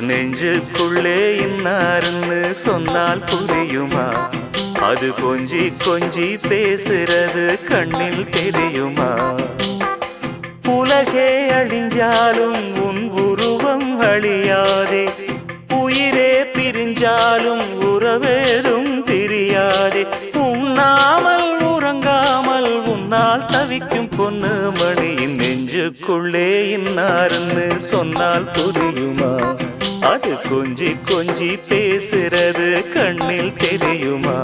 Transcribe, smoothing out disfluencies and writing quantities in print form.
நெஞ்சுக்குள்ளே இன்னாருன்னு சொன்னால் புரியுமா? அது கொஞ்சி கொஞ்சி பேசுறது கண்ணில் தெரியுமா? உலகே அழிஞ்சாலும் உன் உருவம் அழியாதே, உயிரே பிரிஞ்சாலும் உறவேதும் பிரியாதே. உண்ணாமல் உறங்காமல் உன்னால் தவிக்கும் பொண்ணு மணியின் நெஞ்சுக்குள்ளே இன்னாருன்னு சொன்னால் புரியுமா? அது கொஞ்சி கொஞ்சி பேசுறது கண்ணில் தெரியுமா?